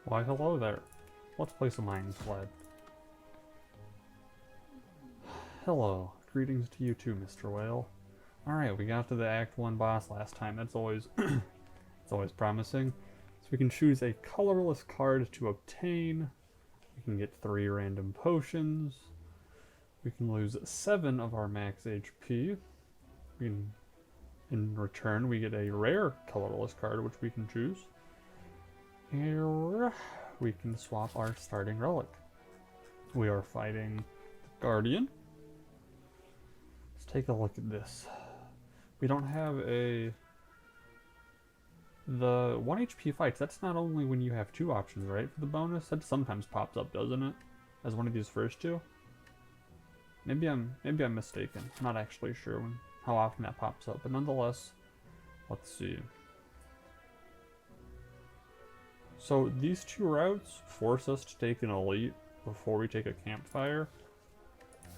Why, hello there. Let's play some Ironclad. Hello. Greetings to you too, Mr. Whale. Alright, we got to the Act 1 boss last time. That's always it's always promising. So we can choose a colorless card to obtain. We can get 3 random potions. We can lose 7 of our max HP. In return, we get a rare colorless card, which we can choose. Here, we can swap our starting relic. We are fighting the Guardian. Let's take a look at this. We don't have the 1 HP fights. That's not only when you have 2 options, right, for the bonus? That sometimes pops up, doesn't it? As one of these first 2? Maybe I'm mistaken. I'm not actually sure how often that pops up, but nonetheless, let's see. So these 2 routes force us to take an elite before we take a campfire,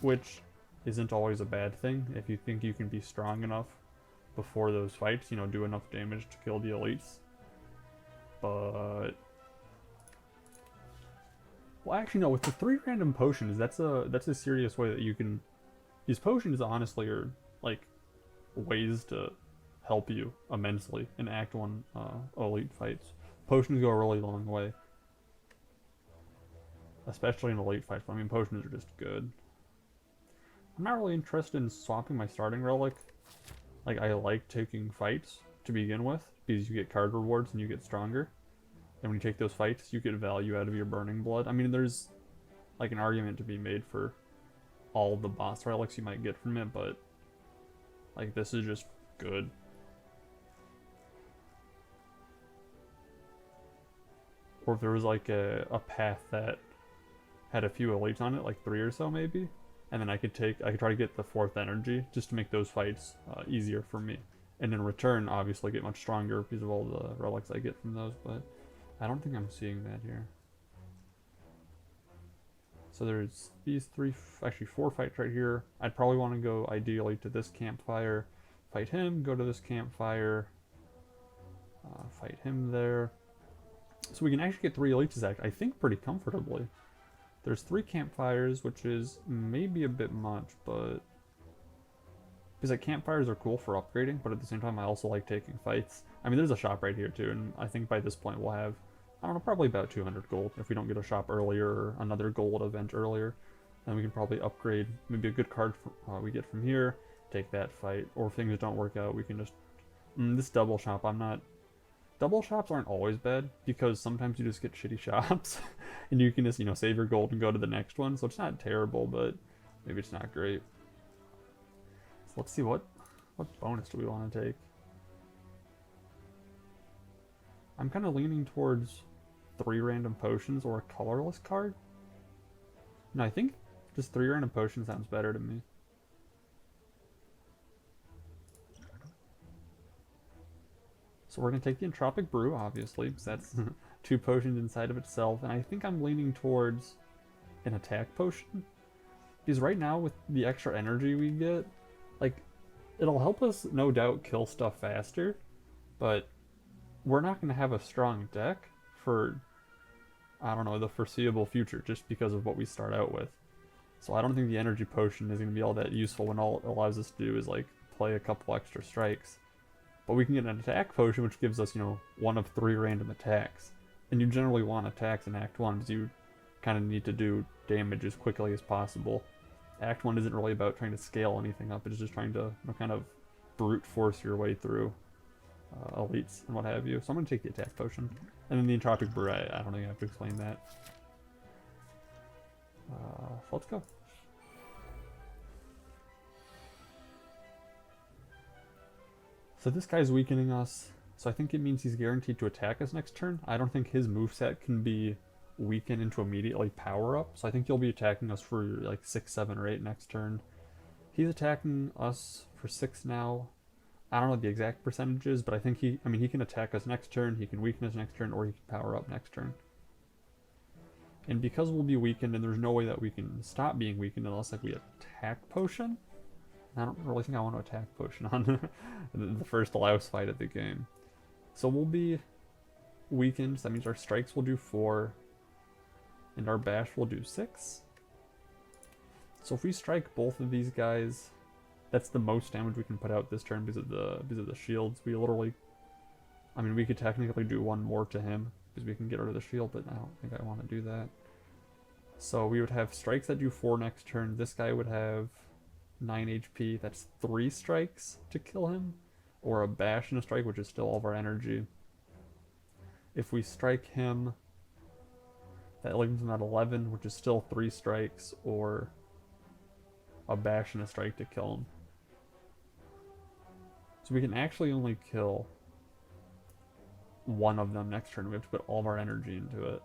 which isn't always a bad thing if you think you can be strong enough before those fights, you know, do enough damage to kill the elites. But well, actually no, with the 3 random potions, that's a serious way that you can. These potions honestly are like ways to help you immensely in Act 1 elite fights. Potions go a really long way. Especially in elite fights. I mean, potions are just good. I'm not really interested in swapping my starting relic. Like, I like taking fights to begin with, because you get card rewards and you get stronger. And when you take those fights, you get value out of your burning blood. I mean, there's like an argument to be made for all the boss relics you might get from it, but like, this is just good. Or if there was like a path that had a few elites on it, like 3 or so maybe, and then I could try to get the 4th energy just to make those fights easier for me, and in return obviously get much stronger because of all the relics I get from those, but I don't think I'm seeing that here. So there's these 3, actually 4 fights right here. I'd probably want to go ideally to this campfire, fight him, go to this campfire, fight him there. So we can actually get 3 elites, I think, pretty comfortably. There's 3 campfires, which is maybe a bit much, but because like campfires are cool for upgrading, but at the same time I also like taking fights. I mean, there's a shop right here too, and I think by this point we'll have, I don't know, probably about 200 gold if we don't get a shop earlier or another gold event earlier. Then we can probably upgrade maybe a good card we get from here, take that fight, or if things don't work out, we can just this double shop. Double shops aren't always bad, because sometimes you just get shitty shops and you can just, you know, save your gold and go to the next one. So it's not terrible, but maybe it's not great. So let's see, what bonus do we want to take? I'm kind of leaning towards 3 random potions or a colorless card. No, I think just 3 random potions sounds better to me. So we're going to take the Entropic Brew, obviously, because that's 2 potions inside of itself. And I think I'm leaning towards an attack potion. Because right now, with the extra energy we get, like, it'll help us, no doubt, kill stuff faster. But we're not going to have a strong deck for, I don't know, the foreseeable future, just because of what we start out with. So I don't think the energy potion is going to be all that useful when all it allows us to do is, like, play a couple extra strikes. But we can get an attack potion, which gives us, you know, 1 of 3 random attacks. And you generally want attacks in Act 1, because you kind of need to do damage as quickly as possible. Act 1 isn't really about trying to scale anything up, it's just trying to, you know, kind of brute force your way through elites and what have you. So I'm going to take the attack potion. And then the Entropic Brew, I don't think I have to explain that. So let's go. So this guy's weakening us, so I think it means he's guaranteed to attack us next turn. I don't think his moveset can be weakened into immediately power up, so I think he'll be attacking us for like 6, 7, or 8 next turn. He's attacking us for 6 now. I don't know the exact percentages, but I think he can attack us next turn, he can weaken us next turn, or he can power up next turn. And because we'll be weakened, and there's no way that we can stop being weakened unless like we attack potion, I don't really think I want to attack potion on the first Laos fight of the game. So we'll be weakened. So that means our strikes will do 4, and our bash will do 6. So if we strike both of these guys, that's the most damage we can put out this turn because of the shields. We literally, I mean, we could technically do one more to him because we can get rid of the shield, but I don't think I want to do that. So we would have strikes that do 4 next turn. This guy would have 9 HP. That's 3 strikes to kill him, or a bash and a strike, which is still all of our energy. If we strike him, that leaves him at 11, which is still 3 strikes, or a bash and a strike to kill him. So we can actually only kill one of them next turn. We have to put all of our energy into it,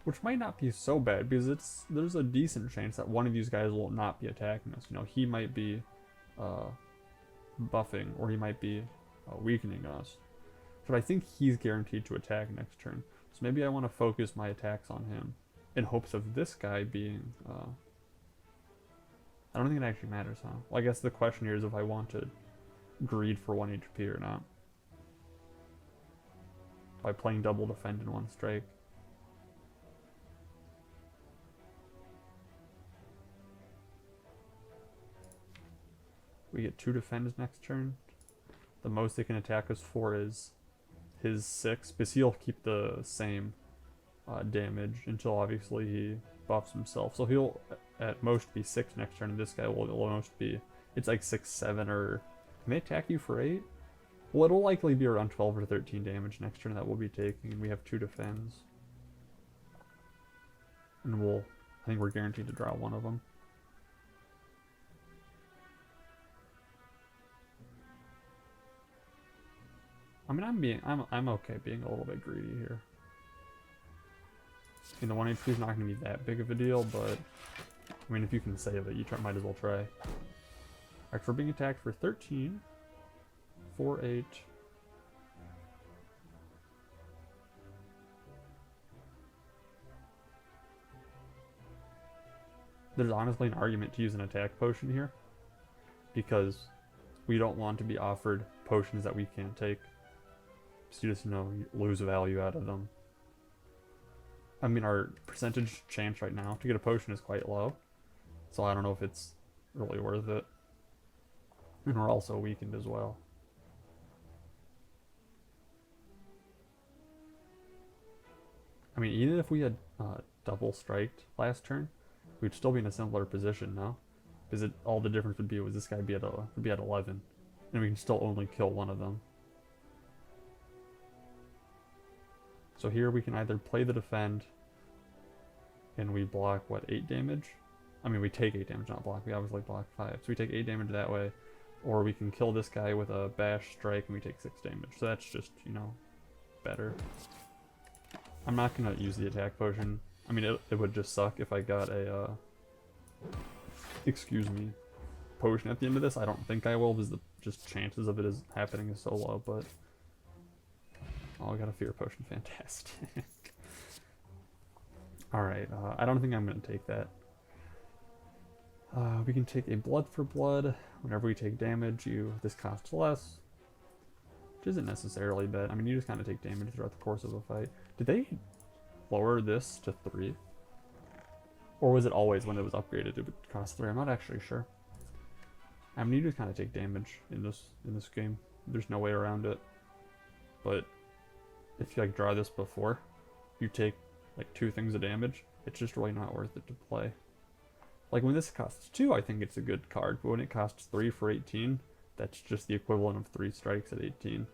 which might not be so bad because there's a decent chance that one of these guys will not be attacking us. You know, he might be buffing, or he might be weakening us, but I think he's guaranteed to attack next turn. So maybe I want to focus my attacks on him in hopes of this guy being I don't think it actually matters, huh? Well, I guess the question here is if I want to greed for 1 HP or not by playing double defend in 1 strike. We get 2 defends next turn. The most they can attack us for is his 6, because he'll keep the same damage until obviously he buffs himself. So he'll at most be 6 next turn, and this guy will at most be, it's like 6, 7, or can they attack you for 8? Well, it'll likely be around 12 or 13 damage next turn that we'll be taking, and we have 2 defends. And I think we're guaranteed to draw one of them. I mean, I'm okay being a little bit greedy here. You know, 1 HP is not going to be that big of a deal, but I mean, if you can save it, you might as well try. Alright, we're being attacked for 13, 4, 8. There's honestly an argument to use an attack potion here, because we don't want to be offered potions that we can't take. So you just, you know, lose value out of them. I mean, our percentage chance right now to get a potion is quite low, so I don't know if it's really worth it. And we're also weakened as well. I mean, even if we had double striked last turn, we'd still be in a similar position now, because all the difference would be was this guy would be at 11, and we can still only kill one of them. So here we can either play the defend, and we block, what, 8 damage? I mean, we take 8 damage, not block. We obviously block 5. So we take 8 damage that way, or we can kill this guy with a bash strike, and we take 6 damage. So that's just, you know, better. I'm not going to use the attack potion. I mean, it would just suck if I got a, excuse me, potion at the end of this. I don't think I will, because the just chances of it is happening is so low, but... Oh, I got a fear potion. Fantastic. Alright, I don't think I'm going to take that. We can take a blood for blood. Whenever we take damage, this costs less. Which isn't necessarily bad. I mean, you just kind of take damage throughout the course of a fight. Did they lower this to 3? Or was it always when it was upgraded it would cost 3? I'm not actually sure. I mean, you just kind of take damage in this game. There's no way around it. But if you like draw this before, you take like 2 things of damage, it's just really not worth it to play. Like when this costs 2, I think it's a good card, but when it costs 3 for 18, that's just the equivalent of 3 strikes at 18.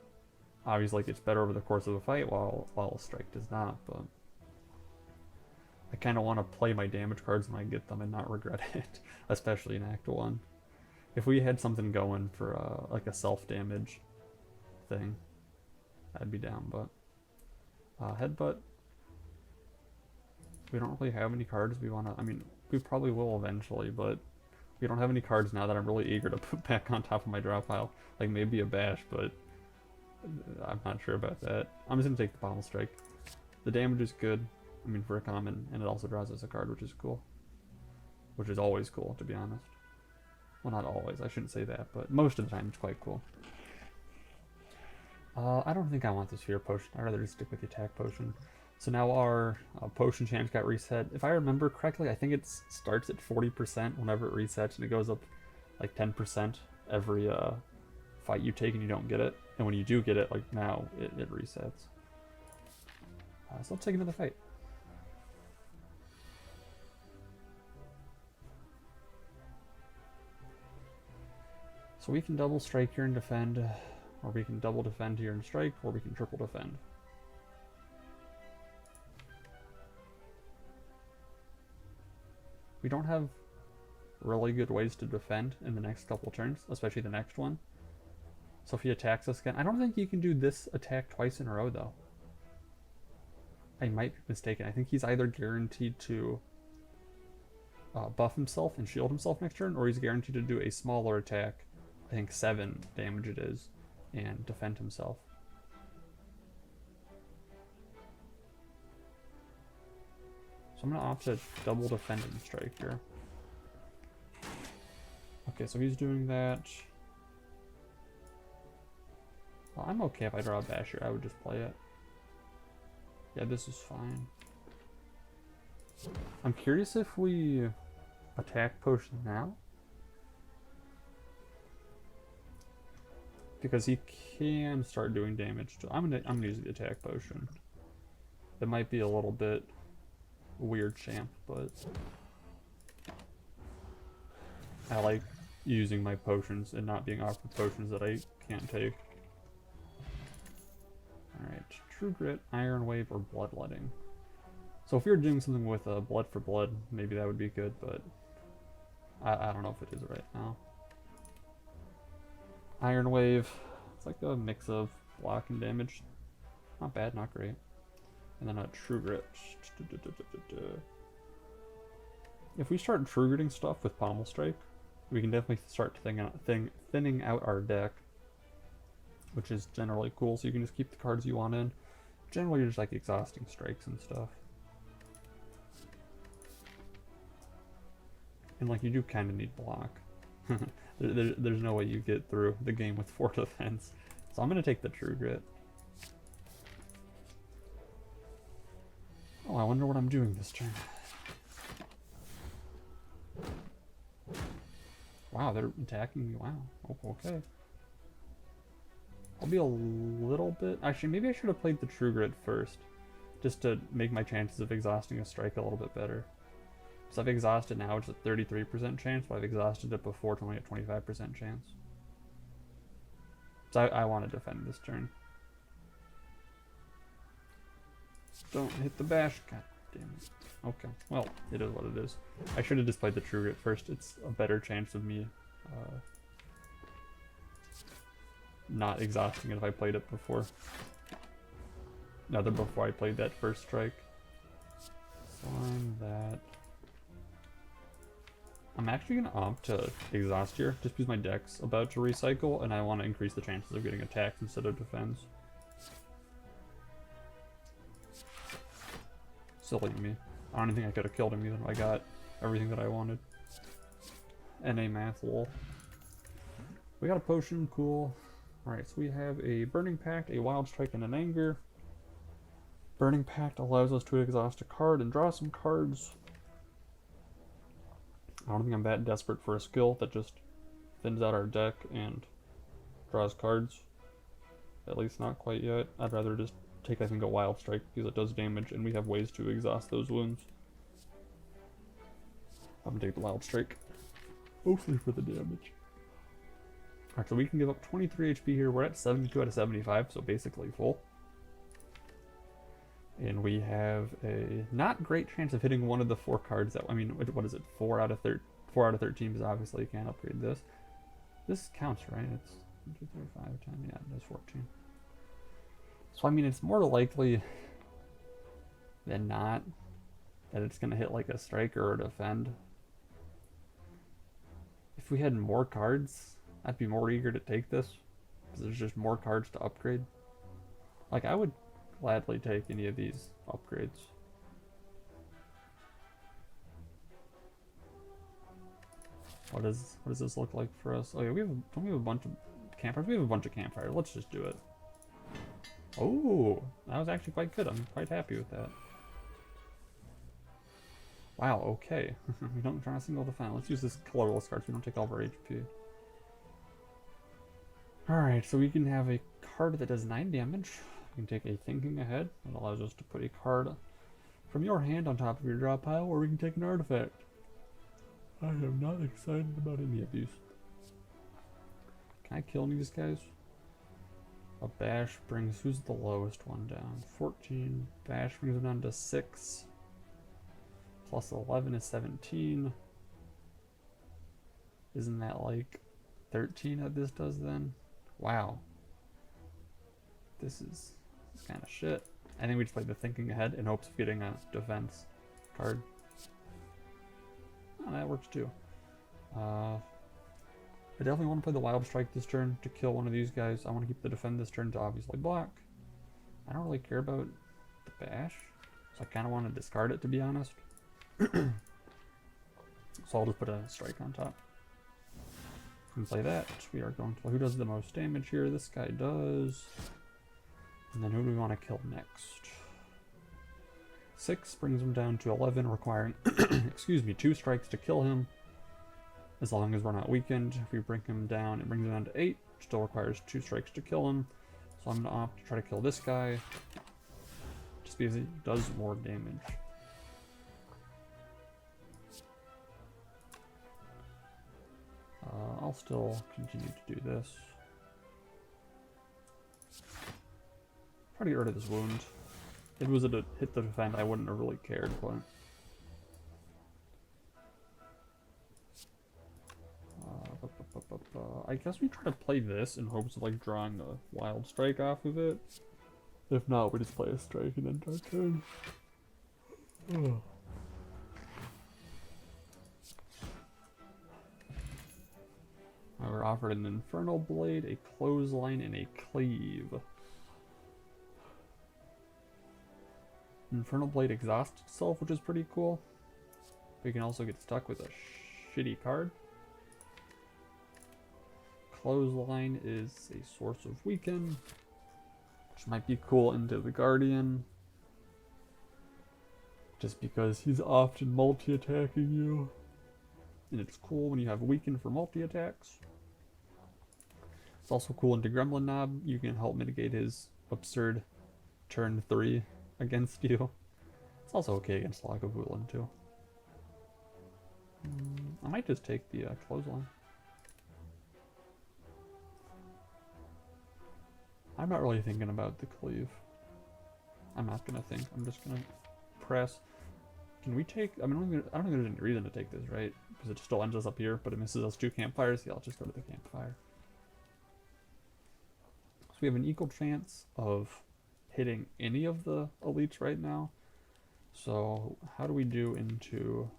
Obviously, it gets better over the course of a fight, while a strike does not, but I kind of want to play my damage cards when I get them and not regret it, especially in Act 1. If we had something going for like a self-damage thing, I'd be down, but Headbutt, we don't really have any cards we want to, I mean, we probably will eventually, but we don't have any cards now that I'm really eager to put back on top of my draw pile. Like maybe a bash, but I'm not sure about that. I'm just going to take the Pommel Strike. The damage is good, I mean, for a common, and it also draws us a card, which is cool. Which is always cool, to be honest. Well, not always, I shouldn't say that, but most of the time it's quite cool. I don't think I want this fear potion. I'd rather just stick with the attack potion. So now our potion chance got reset. If I remember correctly, I think it starts at 40% whenever it resets, and it goes up like 10% every fight you take and you don't get it. And when you do get it, like now, it resets. So let's take another fight. So we can double strike here and defend, or we can double defend here and strike, or we can triple defend. We don't have really good ways to defend in the next couple turns, especially the next one. So if he attacks us again, I don't think he can do this attack twice in a row though. I might be mistaken. I think he's either guaranteed to buff himself and shield himself next turn, or he's guaranteed to do a smaller attack, I think 7 damage it is, and defend himself. So I'm going to opt to double defend and strike here. Okay, so he's doing that. Well, I'm okay if I draw a bash here. I would just play it. Yeah, this is fine. I'm curious if we attack potion now. Because he can start doing damage to. I'm gonna use the attack potion. It might be a little bit weird champ, but I like using my potions and not being offered potions that I can't take. Alright, True Grit, Iron Wave, or Bloodletting. So if you're doing something with blood for blood, maybe that would be good, but I don't know if it is right now. Iron Wave, it's like a mix of block and damage. Not bad, not great. And then a True Grit. If we start True Gritting stuff with Pommel Strike, we can definitely start thinning out our deck, which is generally cool, so you can just keep the cards you want in. Generally, you're just like exhausting strikes and stuff. And like, you do kind of need block. There's no way you get through the game with 4 defense. So I'm going to take the True Grit. Oh, I wonder what I'm doing this turn. Wow, they're attacking me. Wow. Oh, okay. I'll be a little bit... Actually, maybe I should have played the True Grit first, just to make my chances of exhausting a strike a little bit better. So I've exhausted now, it's a 33% chance, but I've exhausted it before, it's only a 25% chance. So I want to defend this turn. Don't hit the bash. God damn it. Okay, well, it is what it is. I should have just played the True Grit first. It's a better chance of me not exhausting it if I played it before. Rather before I played that first strike. Slime that. I'm actually going to opt to exhaust here, just because my deck's about to recycle, and I want to increase the chances of getting attacks instead of defense. Silly me. I don't even think I could have killed him either. I got everything that I wanted. NA math, lol. We got a potion, cool. Alright, so we have a Burning Pact, a Wild Strike, and an Anger. Burning Pact allows us to exhaust a card and draw some cards. I don't think I'm that desperate for a skill that just thins out our deck and draws cards. At least not quite yet. I'd rather just take, I think, a Wild Strike because it does damage and we have ways to exhaust those wounds. I'm gonna take the Wild Strike. Mostly for the damage. Alright, so we can give up 23 HP here. We're at 72 out of 75, so basically full. And we have a not great chance of hitting one of the 4 cards that, I mean, what is it? 4 out of 13, because obviously you can't upgrade this. This counts, right? It's 1, 2, 3, 5, 10, yeah, that's 14. So, I mean, it's more likely than not that it's going to hit like a striker or a defend. If we had more cards, I'd be more eager to take this, because there's just more cards to upgrade. Like, I would gladly take any of these upgrades. What does this look like for us? Oh yeah, don't we have a bunch of campfires? We have a bunch of campfires. Let's just do it. Oh, that was actually quite good. I'm quite happy with that. Wow, okay. We don't draw a single defense. Let's use this colorless card so we don't take all of our HP. Alright, so we can have a card that does 9 damage. We can take a Thinking Ahead. That allows us to put a card from your hand on top of your draw pile, or we can take an artifact. I am not excited about any of these. Can I kill any of these guys? A bash brings, who's the lowest one down? 14. Bash brings them down to 6. Plus 11 is 17. Isn't that like 13 that this does then? Wow. This is kind of shit. I think we just played the Thinking Ahead in hopes of getting a defense card. Oh, that works too. I definitely want to play the Wild Strike this turn to kill one of these guys. I want to keep the Defend this turn to obviously block. I don't really care about the Bash, so I kind of want to discard it, to be honest. So I'll just put a Strike on top. And play that. We are going to play who does the most damage here. This guy does. And then who do we want to kill next? 6 brings him down to 11, requiring, excuse me, 2 strikes to kill him. As long as we're not weakened. If we bring him down, it brings him down to 8. Still requires 2 strikes to kill him. So I'm going to opt to try to kill this guy. Just because he does more damage. I'll still continue to do this. Try to get rid of this wound. If it was a hit the defend, I wouldn't have really cared, but... I guess we try to play this in hopes of like drawing a Wild Strike off of it. If not, we just play a Strike and end our turn. We're offered an Infernal Blade, a Clothesline, and a Cleave. Infernal Blade exhausts itself, which is pretty cool. We can also get stuck with a shitty card. Clothesline is a source of weaken, which might be cool into the Guardian. Just because he's often multi-attacking you. And it's cool when you have weaken for multi-attacks. It's also cool into Gremlin Knob. You can help mitigate his absurd turn 3 against you. It's also okay against Lagavulin too. I might just take the Clothesline. I'm not really thinking about the Cleave. I'm not gonna think. I'm just gonna press. Can we take? I mean, I don't think there's any reason to take this, right? Because it still ends us up here, but it misses us 2 campfires. Yeah, I'll just go to the campfire. So we have an equal chance of hitting any of the elites right now. So how do we do into...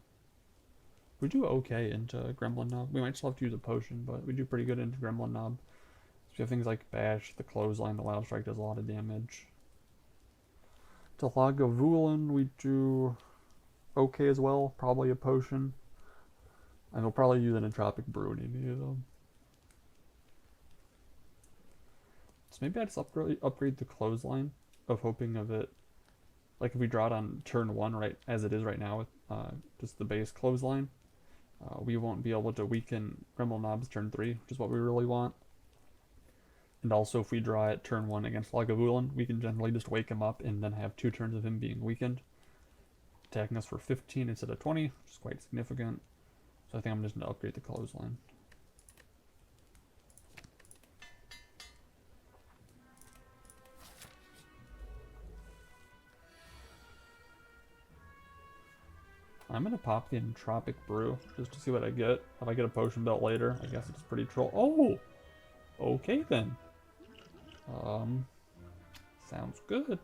We do okay into Gremlin Knob. We might still have to use a potion, but we do pretty good into Gremlin Knob. So we have things like Bash, the Clothesline, the Wild Strike does a lot of damage. To Lagavulin, we do okay as well. Probably a potion. And we'll probably use an Entropic Brew in any of them. So maybe I just upgrade the Clothesline of hoping of it. Like if we draw it on turn 1 right as it is right now with just the base Clothesline, we won't be able to weaken Gremlin Knob's turn 3, which is what we really want. And also if we draw it turn 1 against Lagavulin, we can generally just wake him up and then have 2 turns of him being weakened. Attacking us for 15 instead of 20, which is quite significant. So I think I'm just going to upgrade the Clothesline. I'm going to pop the Entropic Brew just to see what I get. If I get a Potion Belt later, I guess it's pretty troll. Oh! Okay then. Sounds good.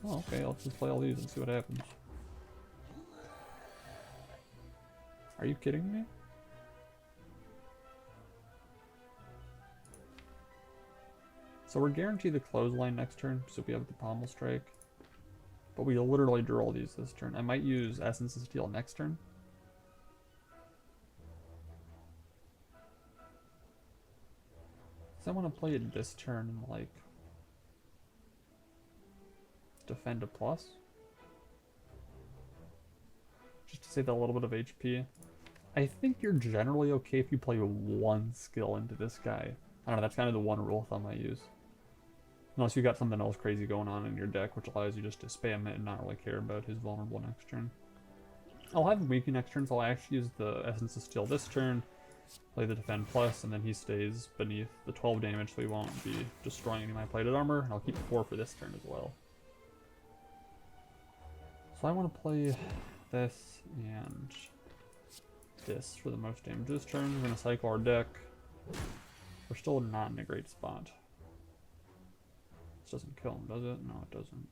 Oh, okay, let's just play all these and see what happens. Are you kidding me? So we're guaranteed the Clothesline next turn, so we have the Pommel Strike. But we literally drew all these this turn. I might use Essence of Steel next turn. So I want to play it this turn and like defend a plus. Just to save that little bit of HP. I think you're generally okay if you play one skill into this guy. I don't know, that's kind of the one rule of thumb I use. Unless you got something else crazy going on in your deck, which allows you just to spam it and not really care about his vulnerable next turn. I'll have him weaken next turn, so I'll actually use the Essence of Steel this turn, play the Defend Plus, and then he stays beneath the 12 damage, so he won't be destroying any of my plated armor, and I'll keep 4 for this turn as well. So I want to play this and this for the most damage this turn. We're going to cycle our deck. We're still not in a great spot. This doesn't kill him, does it? No, it doesn't.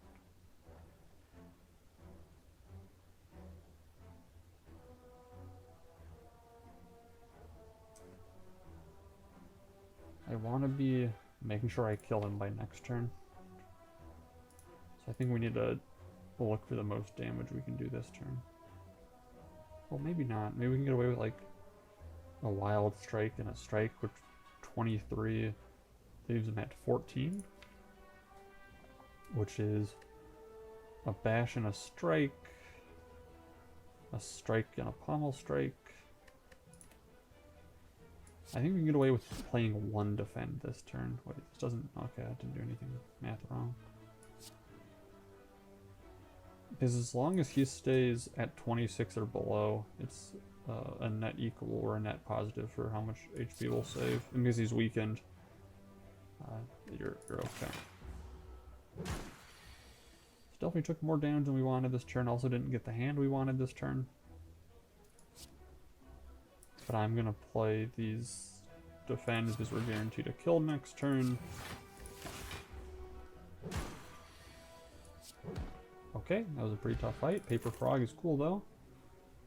I want to be making sure I kill him by next turn. So I think we need to look for the most damage we can do this turn. Well, maybe not. Maybe we can get away with like a wild strike and a strike, which 23 leaves him at 14. Which is a bash and a strike and a pommel strike. I think we can get away with playing one defend this turn. Wait, this doesn't... Okay, I didn't do anything math wrong. Because as long as he stays at 26 or below, it's a net equal or a net positive for how much HP we'll save. And because he's weakened, you're okay. Still, we took more damage than we wanted this turn. Also didn't get the hand we wanted this turn. But I'm going to play these defends because we're guaranteed a kill next turn. Okay, that was a pretty tough fight. Paper Frog is cool though.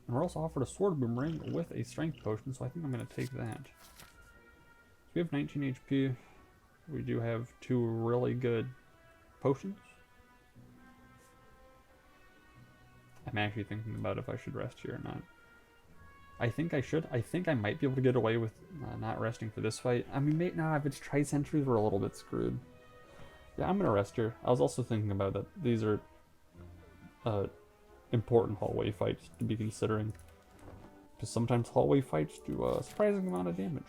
And we're also offered a Sword Boomerang with a Strength Potion, so I think I'm going to take that. So we have 19 HP. We do have 2 really good potions. I'm actually thinking about if I should rest here or not. I think I should. I think I might be able to get away with not resting for this fight. I mean, if it's Tri-Sentries, we're a little bit screwed. Yeah, I'm going to rest here. I was also thinking about that these are important hallway fights to be considering. Because sometimes hallway fights do a surprising amount of damage.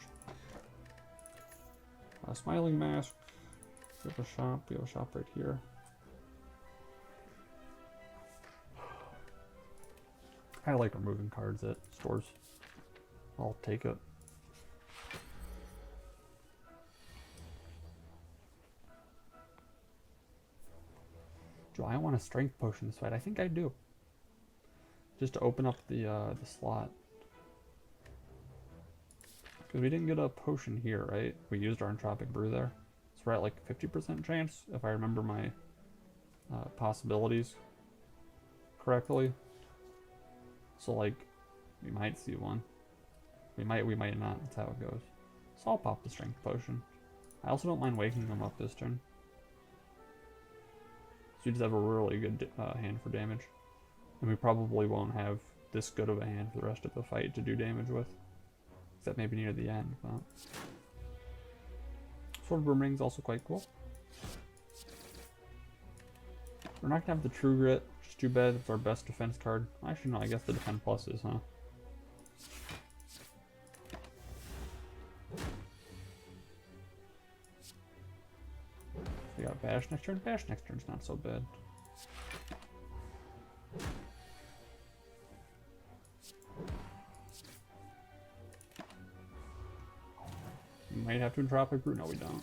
Smiling Mask. We have a shop. We have a shop right here. I like removing cards at stores. I'll take it. Do I want a Strength Potion this fight? I think I do. Just to open up the slot. Because we didn't get a potion here, right? We used our Entropic Brew there. So we're at like 50% chance, if I remember my possibilities correctly. So like, we might see one. We might not. That's how it goes. So I'll pop the Strength Potion. I also don't mind waking them up this turn. So you just have a really good hand for damage. And we probably won't have this good of a hand for the rest of the fight to do damage with. Except maybe near the end, but... Sword Boomerang's also quite cool. We're not gonna have the True Grit, which is too bad. It's our best defense card. Actually, no, I guess the Defend Plus is, huh? We got Bash next turn. Bash next turn's not so bad. We might have to Entropic Brew. No, we don't.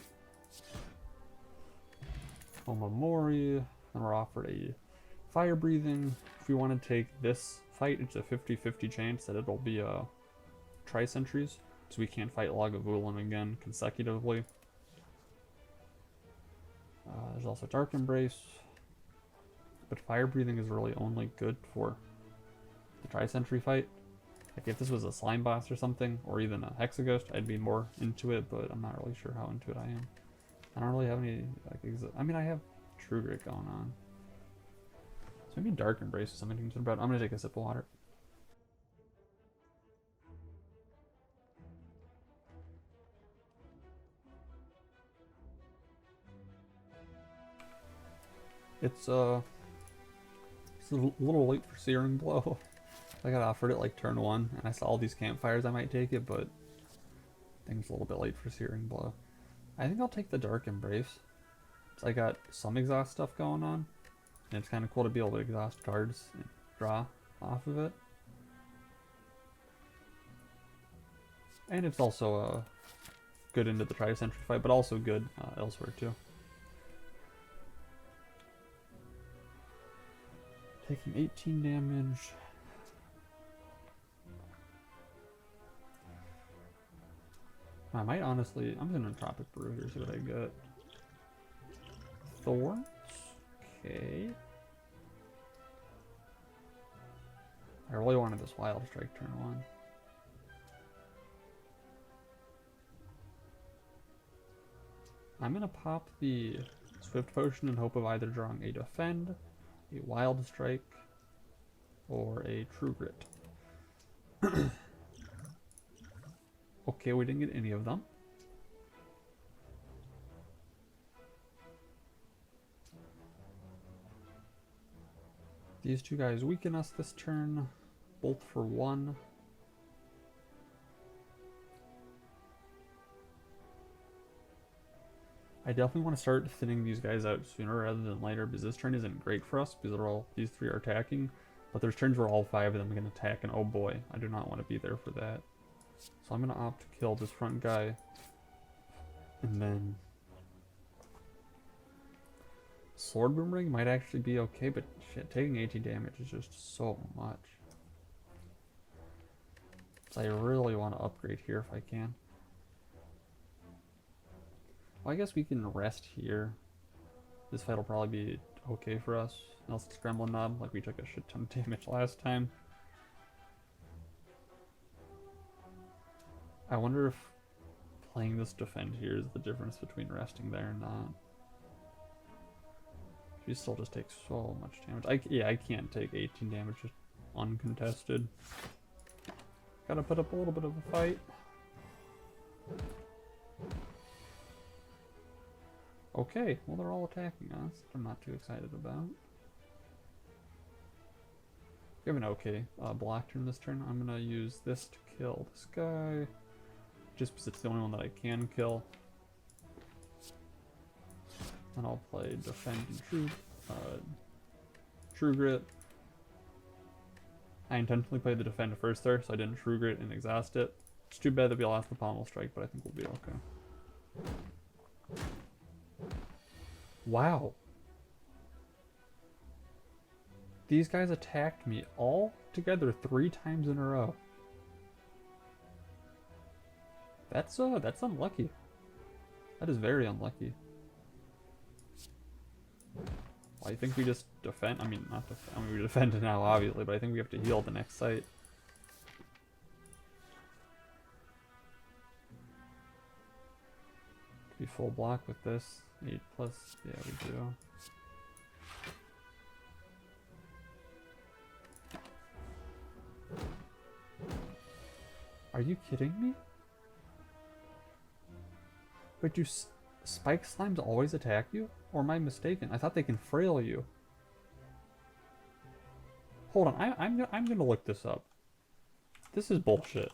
Omamori. Then we're offered a Fire Breathing. If we want to take this fight, it's a 50-50 chance that it'll be a Tri-Sentries. So we can't fight Lagavulin again consecutively. There's also Dark Embrace. But Fire Breathing is really only good for the Tri-Sentry fight. Like if this was a Slime Boss or something, or even a Hexaghost, I'd be more into it, but I'm not really sure how into it I am. I don't really have any, like, I mean, I have True Grit going on. So maybe Dark Embrace is something to consider about. I'm gonna take a sip of water. It's a little late for Searing Blow. I got offered it like turn 1, and I saw all these campfires, I might take it, but I think it's a little bit late for Searing Blow. I think I'll take the Dark Embrace. So I got some exhaust stuff going on, and it's kind of cool to be able to exhaust cards and draw off of it. And it's also good into the Tri-Century fight, but also good elsewhere too. Taking 18 damage. I might honestly, I'm gonna Tropic Brew here, see what I get. Thorns? Okay. I really wanted this Wild Strike turn 1. I'm gonna pop the Swift Potion in hope of either drawing a Defend, a Wild Strike, or a True Grit. Okay, we didn't get any of them. These two guys weaken us this turn, both for 1. I definitely want to start thinning these guys out sooner rather than later, because this turn isn't great for us because these 3 are attacking, but there's turns where all 5 of them are going to attack, and oh boy, I do not want to be there for that. So I'm going to opt to kill this front guy, and then Sword Boomerang might actually be okay, but shit, taking 18 damage is just so much. So I really want to upgrade here if I can. Well, I guess we can rest here. This fight will probably be okay for us, unless it's Gremlin Knob, like we took a shit ton of damage last time. I wonder if playing this defend here is the difference between resting there and not. She still just takes so much damage. Yeah, I can't take 18 damage just uncontested. Gotta put up a little bit of a fight. Okay, well they're all attacking us. I'm not too excited about. We have an okay block turn this turn. I'm gonna use this to kill this guy, just because it's the only one that I can kill. And I'll play Defend and True Grit. I intentionally played the Defend first there, so I didn't True Grit and exhaust it. It's too bad that we lost the Pommel Strike, but I think we'll be okay. Wow. These guys attacked me all together 3 times in a row. That's unlucky. That is very unlucky. Well, I think we just defend. I mean, not defend. I mean, we defend now, obviously, but I think we have to heal the next site. We full block with this. 8+. Yeah, we do. Are you kidding me? But do spike slimes always attack you? Or am I mistaken? I thought they can frail you. Hold on, I'm gonna look this up. This is bullshit.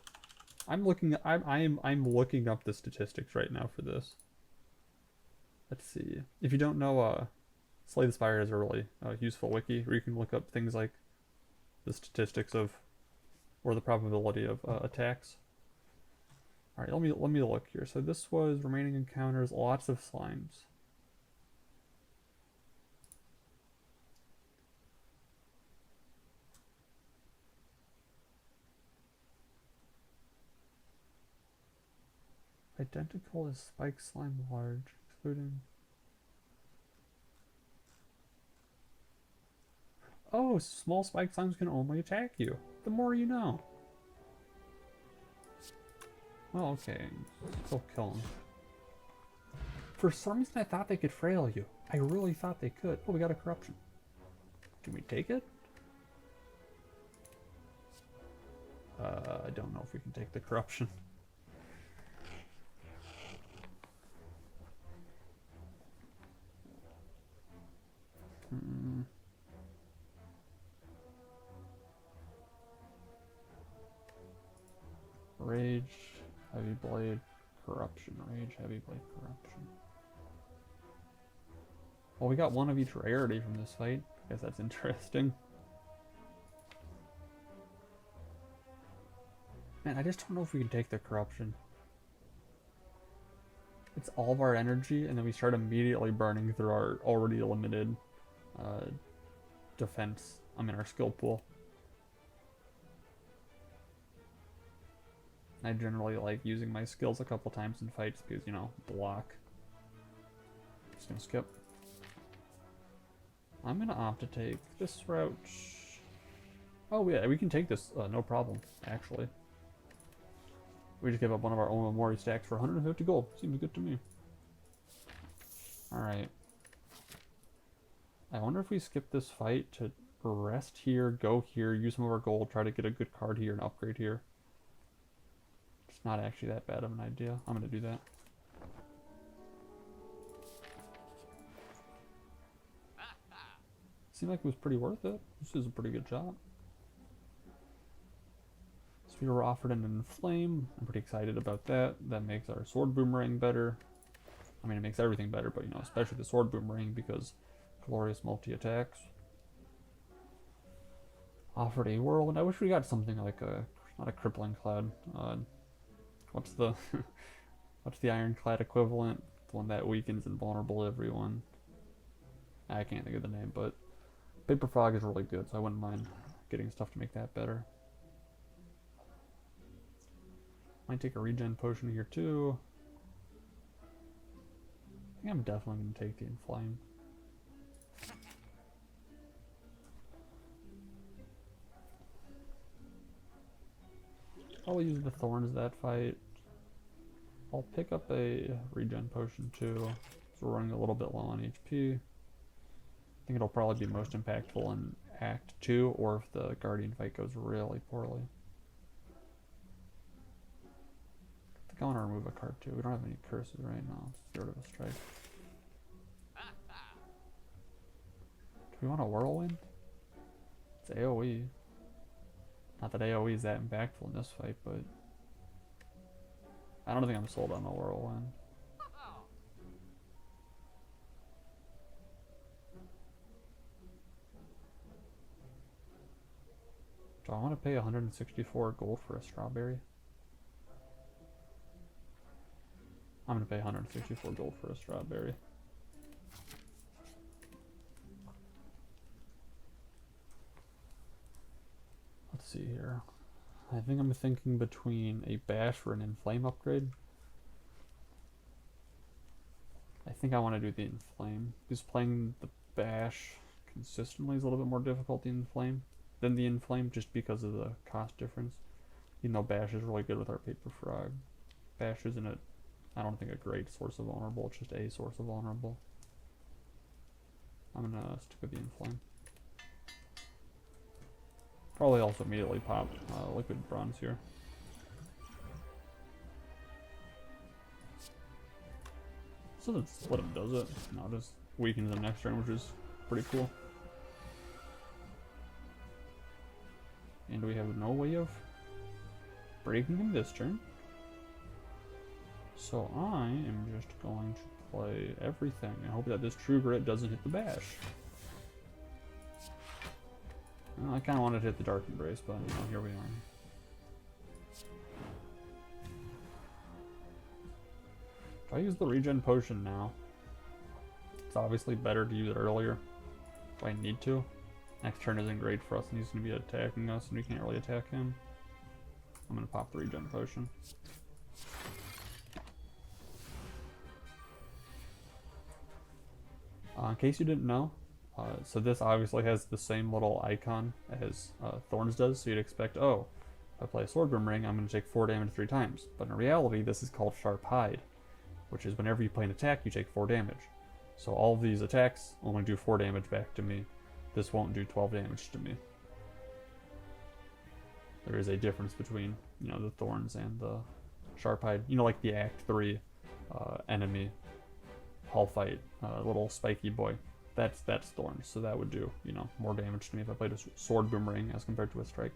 I'm looking up the statistics right now for this. Let's see. If you don't know, Slay the Spire is a really useful wiki where you can look up things like the statistics of, or the probability of attacks. All right, let me look here. So this was remaining encounters, lots of slimes. Identical as spike slime large, excluding. Oh, small spike slimes can only attack you. The more you know. Well, okay. Still kill them. For some reason, I thought they could frail you. I really thought they could. Oh, we got a corruption. Can we take it? I don't know if we can take the corruption. Heavy Blade, Corruption, Rage, Heavy Blade, Corruption. Well, we got one of each rarity from this fight. I guess that's interesting. Man, I just don't know if we can take the Corruption. It's all of our energy, and then we start immediately burning through our already limited defense. I mean, our skill pool. I generally like using my skills a couple times in fights because, you know, block. Just gonna skip. I'm gonna opt to take this route. Oh yeah, we can take this, no problem, actually. We just gave up one of our own memory stacks for 150 gold. Seems good to me. Alright. I wonder if we skip this fight to rest here, go here, use some of our gold, try to get a good card here and upgrade here. It's not actually that bad of an idea. I'm gonna do that. Seemed like it was pretty worth it. This is a pretty good job. So we were offered an Inflame. I'm pretty excited about that. That makes our Sword Boomerang better. I mean, it makes everything better, but, you know, especially the Sword Boomerang because glorious multi-attacks. Offered a Whirlwind. I wish we got something like a, not a Crippling Cloud. What's the, what's the Ironclad equivalent? The one that weakens and vulnerable everyone. I can't think of the name, but Paper Fog is really good, so I wouldn't mind getting stuff to make that better. Might take a regen potion here too. I think I'm definitely going to take the Inflame. I'll use the Thorns that fight. I'll pick up a regen potion too, so we're running a little bit low on HP. I think it'll probably be most impactful in Act 2, or if the Guardian fight goes really poorly. I think I want to remove a card too. We don't have any curses right now. Let's get rid of a strike. Do we want a Whirlwind? It's AoE. Not that AoE is that impactful in this fight, but I don't think I'm sold on a Whirlwind. Do I want to pay 164 gold for a strawberry? I'm going to pay 164 gold for a strawberry. Let's see here. I think I'm thinking between a bash or an inflame upgrade. I think I want to do the inflame. Because playing the bash consistently is a little bit more difficult than the inflame, just because of the cost difference. Even though bash is really good with our paper frog. Bash isn't I don't think a great source of vulnerable, it's just a source of vulnerable. I'm gonna stick with the inflame. Probably also immediately pop liquid bronze here. So that's what it does it. Now it just weakens the next turn, which is pretty cool. And we have no way of breaking him this turn. So I am just going to play everything and hope that this True Grit doesn't hit the bash. Well, I kind of wanted to hit the Dark Embrace, but you know, here we are. If I use the regen potion now, it's obviously better to use it earlier if I need to. Next turn isn't great for us, and he's going to be attacking us, and we can't really attack him. I'm going to pop the regen potion. In case you didn't know, so this obviously has the same little icon as Thorns does, so you'd expect, oh, if I play a Sword Boomerang, I'm going to take 4 damage 3 times. But in reality, this is called Sharp Hide, which is whenever you play an attack, you take 4 damage. So all of these attacks only do 4 damage back to me. This won't do 12 damage to me. There is a difference between, you know, the Thorns and the Sharp Hide. You know, like the Act 3 enemy hall fight, little spiky boy. That's Thorns, so that would do, you know, more damage to me if I played a Sword Boomerang as compared to a Strike.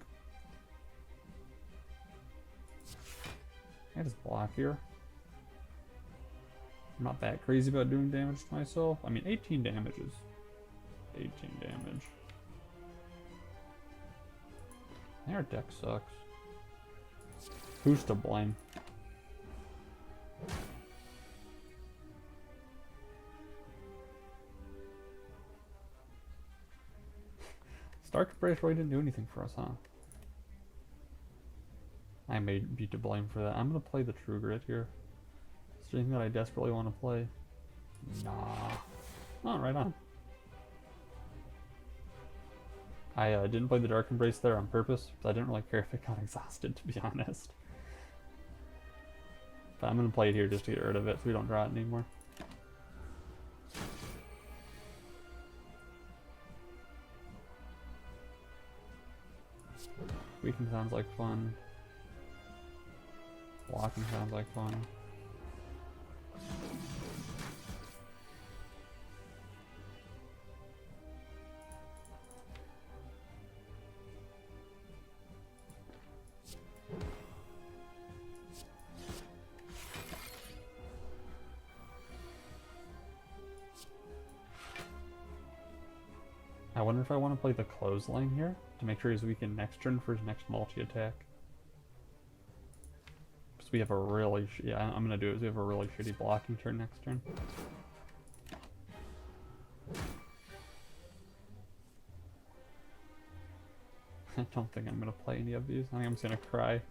I just block here. I'm not that crazy about doing damage to myself. I mean, 18 damage is 18 damage. Their deck sucks. Who's to blame? Stark Embrace really didn't do anything for us, huh? I may be to blame for that. I'm gonna play the True Grit here. Is there anything that I desperately want to play? Nah. Oh, right on. I didn't play the Dark Embrace there on purpose, because I didn't really care if it got exhausted, to be honest. But I'm gonna play it here just to get rid of it, so we don't draw it anymore. Weaken sounds like fun. Blocking sounds like fun. I wonder if I want to play the Clothesline here to make sure he's weakened next turn for his next multi-attack. Because we have a really yeah, I'm gonna do it. We have a really shitty blocking turn next turn. I don't think I'm gonna play any of these. I think I'm just gonna cry.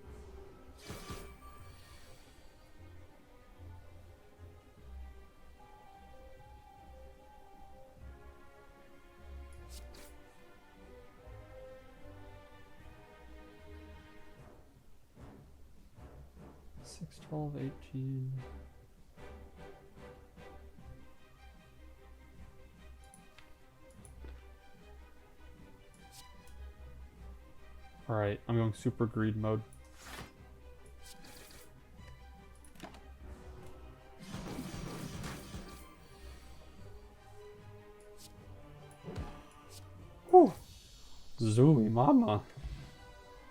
Six, 12, 18. Alright, I'm going super greed mode. Whew. Zooey mama.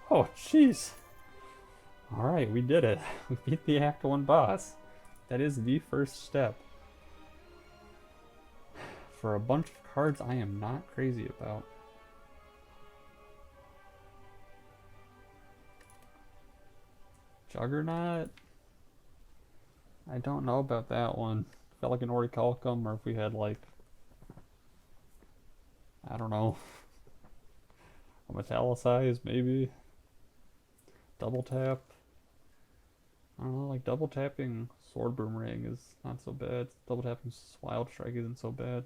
Oh, jeez. Alright, we did it. We beat the Act 1 boss. That is the first step. For a bunch of cards I am not crazy about. Juggernaut? I don't know about that one. Felt like an Orichalcum, or if we had like, I don't know, a Metallicize maybe. Double tap. I don't know, like double tapping Sword Boomerang is not so bad. Double tapping Wild Strike isn't so bad.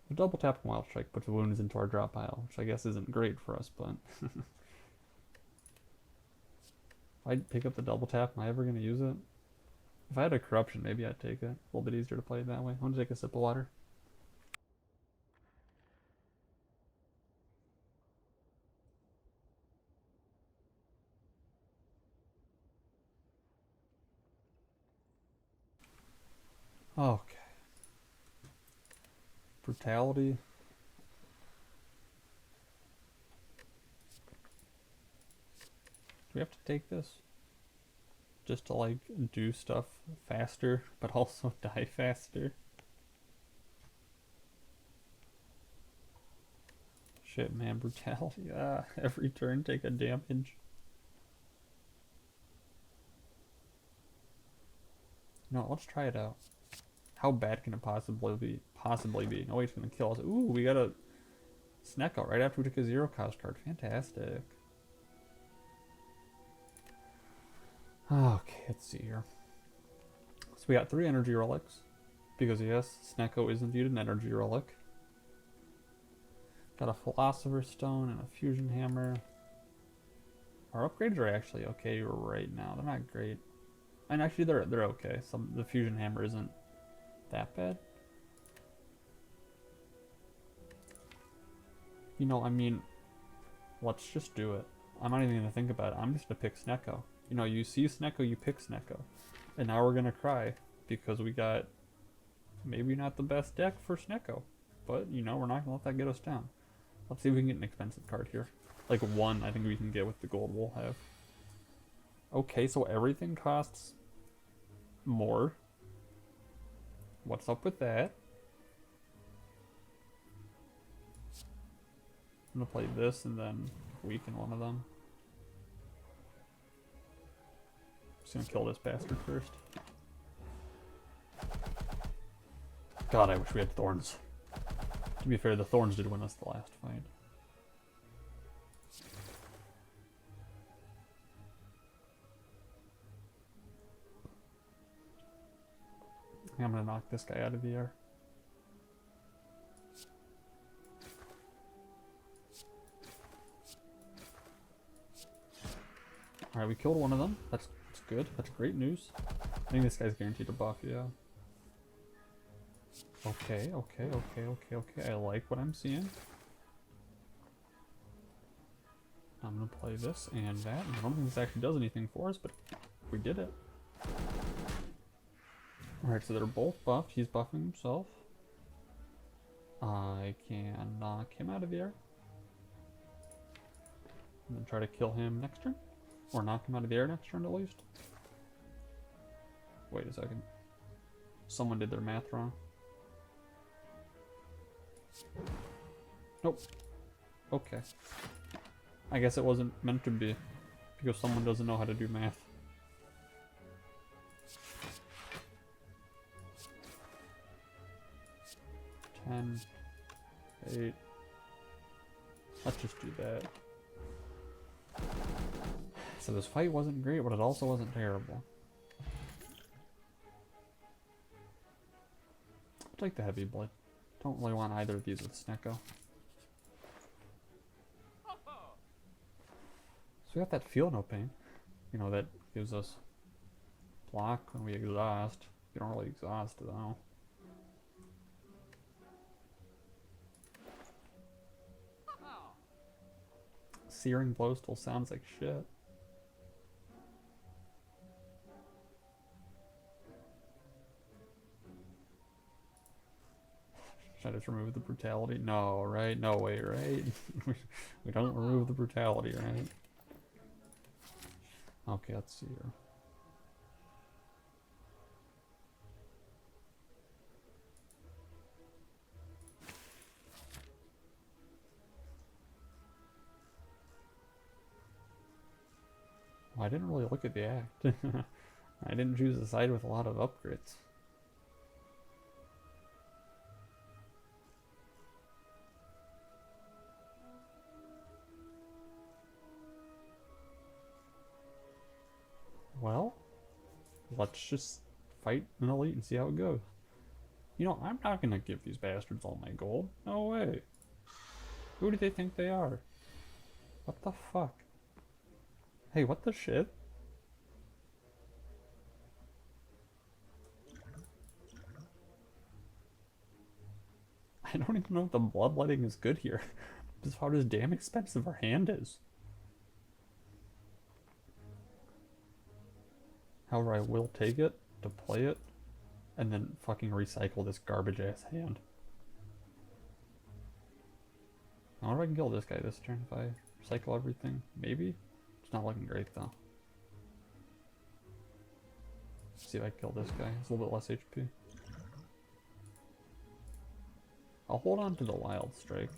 But double tapping Wild Strike puts wounds into our drop pile, which I guess isn't great for us, but if I pick up the double tap, am I ever gonna use it? If I had a corruption, maybe I'd take it. A little bit easier to play it that way. I'm gonna take a sip of water. Okay. Brutality. Do we have to take this? Just to like do stuff faster, but also die faster? Shit, man, brutality. Every turn take a damage. No, let's try it out. How bad can it possibly be? No, it's gonna kill us. Ooh, we got a Snecko right after we took a zero cost card. Fantastic. Okay, let's see here. So we got 3 energy relics. Because yes, Snecko is indeed an energy relic. Got a Philosopher's Stone and a Fusion Hammer. Our upgrades are actually okay right now. They're not great. And actually they're okay. The Fusion Hammer isn't that bad. You know, I mean, let's just do it. I'm not even gonna think about it. I'm just gonna pick Snecko. You know, you see Snecko, you pick Snecko. And now we're gonna cry because we got maybe not the best deck for Snecko. But, you know, we're not gonna let that get us down. Let's see if we can get an expensive card here. Like one, I think we can get with the gold we'll have. Okay, so everything costs more. What's up with that? I'm gonna play this and then weaken one of them. Just gonna kill this bastard first. God, I wish we had thorns. To be fair, the thorns did win us the last fight. I'm gonna knock this guy out of the air. Alright, we killed one of them. That's good. That's great news. I think this guy's guaranteed a buff, yeah. Okay. I like what I'm seeing. I'm gonna play this and that. And I don't think this actually does anything for us, but we did it. Alright, so they're both buffed. He's buffing himself. I can knock him out of the air. And then try to kill him next turn. Or knock him out of the air next turn at least. Wait a second. Someone did their math wrong. Nope. Okay. I guess it wasn't meant to be. Because someone doesn't know how to do math. Ten. 8. Let's just do that. So this fight wasn't great, but it also wasn't terrible. I'll take the heavy blade. Don't really want either of these with Snecko. So we got that feel no pain. You know, that gives us block when we exhaust. You don't really exhaust though. Searing blow still sounds like shit. Should I just remove the brutality? No, right? No way, right? we don't remove the brutality, right? Okay, let's see here. Well, I didn't really look at the act. I didn't choose a side with a lot of upgrades. Well, let's just fight an elite and see how it goes. You know, I'm not gonna give these bastards all my gold. No way. Who do they think they are? What the fuck? Hey, what the shit? I don't even know if the bloodletting is good here. Just how damn expensive our hand is. However, I will take it to play it and then fucking recycle this garbage ass hand. I wonder if I can kill this guy this turn if I recycle everything. Maybe? It's not looking great though. Let's see if I kill this guy. It's a little bit less HP. I'll hold on to the wild strike.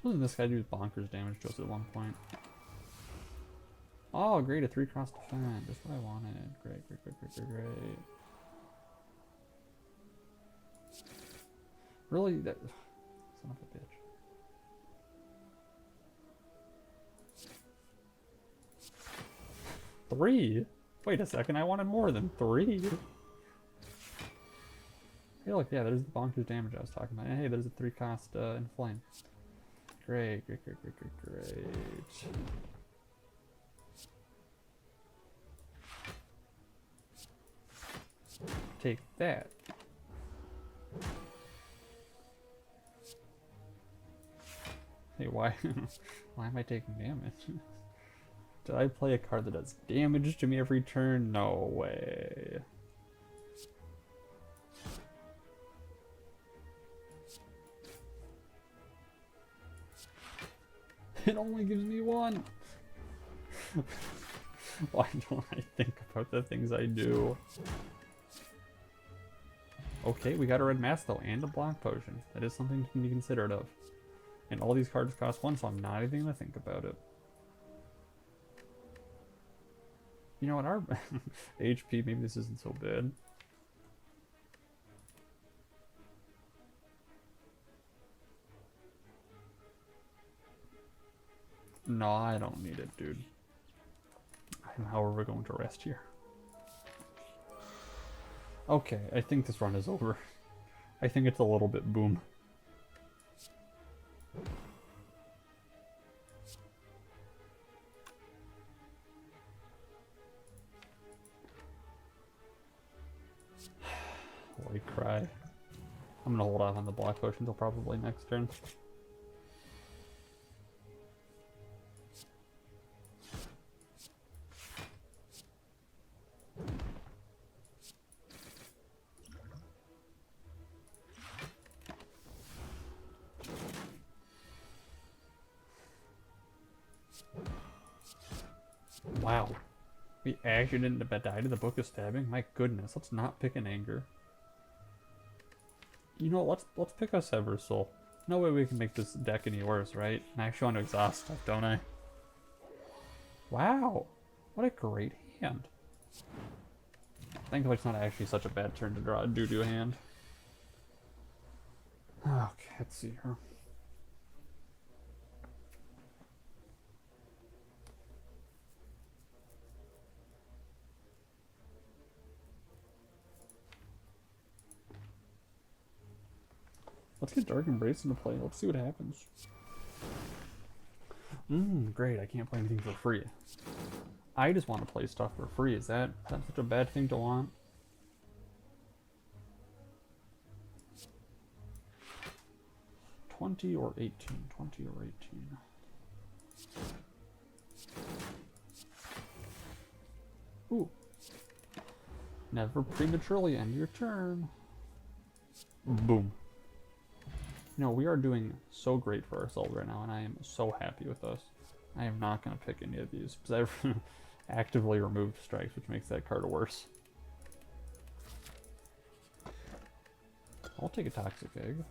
Doesn't this guy do bonkers damage to us at one point? Oh, great, a 3-cross defend. That's what I wanted. Great. Really? That son of a bitch. Three? Wait a second, I wanted more than 3. Hey, look, yeah, there's the bonkers damage I was talking about. And hey, there's a 3-cost inflame. Great. Take that. Hey, why? Why am I taking damage? Did I play a card that does damage to me every turn? No way. It only gives me one. Why don't I think about the things I do? Okay, we got a red mask though, and a block potion. That is something to be considered of. And all these cards cost one, so I'm not even gonna think about it. You know what, our HP, maybe this isn't so bad. No, I don't need it, dude. How are we going to rest here? Okay, I think this run is over. I think it's a little bit boom. Holy cry. I'm gonna hold off on the block potion until probably next turn. Wow. We actually didn't die to the Book of Stabbing? My goodness, let's not pick an anger. You know what, let's pick a Sever Soul. No way we can make this deck any worse, right? And I actually want to exhaust stuff, don't I? Wow. What a great hand. Thankfully it's not actually such a bad turn to draw a doo-doo hand. Okay, let's see here. Let's get Dark Embrace into play. Let's see what happens. Great. I can't play anything for free. I just want to play stuff for free. Is that such a bad thing to want? $20 or 18? 20 or 18. Ooh. Never prematurely end your turn. Boom. You know, we are doing so great for ourselves right now, and I am so happy with us. I am not going to pick any of these, because I've actively removed strikes, which makes that card worse. I'll take a Toxic Egg.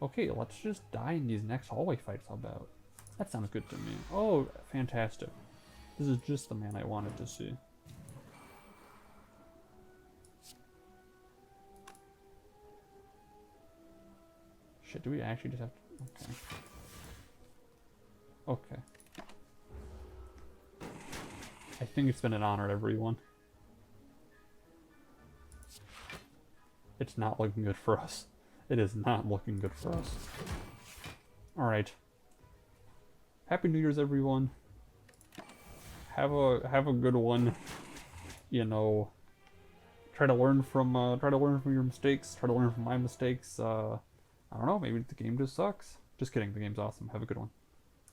Okay, let's just die in these next hallway fights, how about? That sounds good to me. Oh, fantastic. This is just the man I wanted to see. Shit, do we actually just have to... Okay. Okay. I think it's been an honor, everyone. It's not looking good for us. It is not looking good for us. Alright. Happy New Year's, everyone. Have a good one. You know, try to learn from your mistakes. Try to learn from my mistakes. I don't know, maybe the game just sucks. Just kidding, the game's awesome. Have a good one.